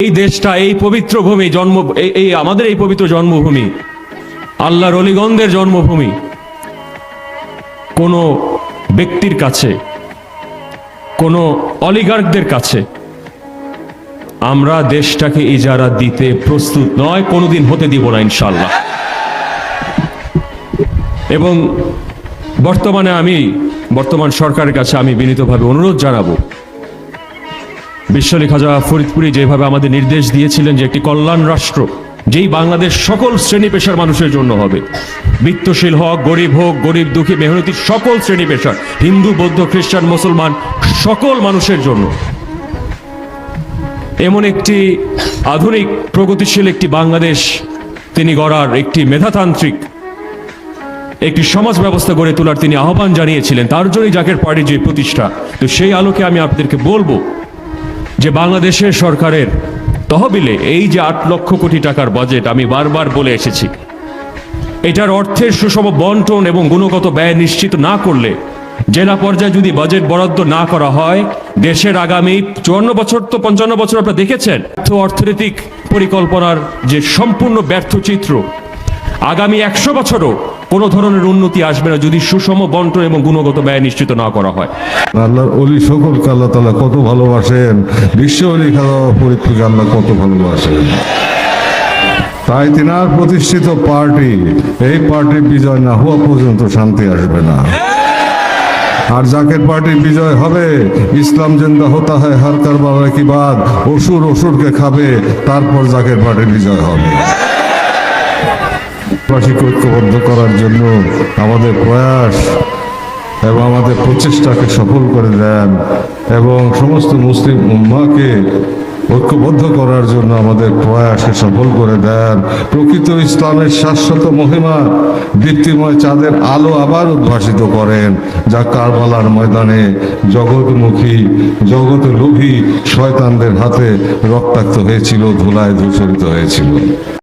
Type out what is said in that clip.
এই দেশটা, এই পবিত্র ভূমি, এই আমাদের এই পবিত্র জন্মভূমি, আল্লাহর অলিগণদের জন্মভূমি, কোনো ব্যক্তির কাছে, কোনো অলিগার্কদের কাছে আমরা দেশটাকে ইজারা দিতে প্রস্তুত নয়, কোনোদিন হতে দিব না ইনশাআল্লাহ। এবং বর্তমান সরকারের কাছে আমি বিনীতভাবে অনুরোধ জানাবো, বিশ্বলী খাজা ফরিদপুরি যেভাবে আমাদের নির্দেশ দিয়েছিলেন যে একটি কল্যাণ রাষ্ট্র যেই বাংলাদেশ সকল শ্রেণী পেশার মানুষের জন্য হবে, বিত্তশীল হোক, গরিব দুঃখী মেহনতি সকল শ্রেণী পেশার, হিন্দু বৌদ্ধ খ্রিস্টান মুসলমান সকল মানুষের জন্য এমন একটি আধুনিক প্রগতিশীল একটি বাংলাদেশ তিনি গড়ার, একটি মেধাতান্ত্রিক একটি সমাজ ব্যবস্থা গড়ে তোলার তিনি আহ্বান জানিয়েছিলেন। তার জন্যই জাকের পার্টির যে প্রতিষ্ঠা। তো সেই আলোকে আমি আপনাদেরকে বলবো যে বাংলাদেশের সরকারের তহবিলে এই যে 8 লক্ষ কোটি টাকার বাজেট, আমি বারবার বলে এসেছি, এটার অর্থের সুষম বন্টন এবং গুণগত ব্যয় নিশ্চিত না করলে, জেলা পর্যায়ে যদি বাজেট বরাদ্দ না করা হয়, দেশের আগামী 54 বছর তো 55 বছর আপনারা দেখেছেন অর্থনৈতিক পরিকল্পনার যে সম্পূর্ণ ব্যর্থ চিত্র, আগামী 100 বছরও কোনো ধরনের উন্নতি আসবে না যদি সুষম বন্টন এবং গুণগত ব্যয় নিশ্চিত না করা হয়। আল্লাহর ওলি সকলকে আল্লাহ তাআলা কত ভালোবাসেন, বিশ্ব ওলি খাজা ফরিদপুরকে আল্লাহ কত ভালোবাসেন। তাই তিনার প্রতিষ্ঠিত পার্টি, এই পার্টির বিজয় না হওয়া পর্যন্ত শান্তি আসবে না। আর জাকের পার্টির বিজয় হবে, ইসলাম জিন্দা হতা হয় হর কারবালা কি বাদ, অসুরকে খাবে, তারপর জাকের পার্টির বিজয় হবে। ঐক্যবদ্ধ করার জন্য আমাদের প্রয়াস এবং আমাদের প্রচেষ্টাকে সফল করে দেন এবং সমস্ত মুসলিম উম্মাহকে ঐক্যবদ্ধ করার জন্য আমাদের প্রয়াসকে সফল করে দেন। প্রকৃত ইসলামের শাশ্বত মহিমা দীপ্তিময় চাঁদের আলো আবার উদ্ভাসিত করেন, যা কারবালার ময়দানে জগৎলোভী শয়তানদের হাতে রক্তাক্ত হয়েছিল, ধুলায় ধূসরিত হয়েছিল।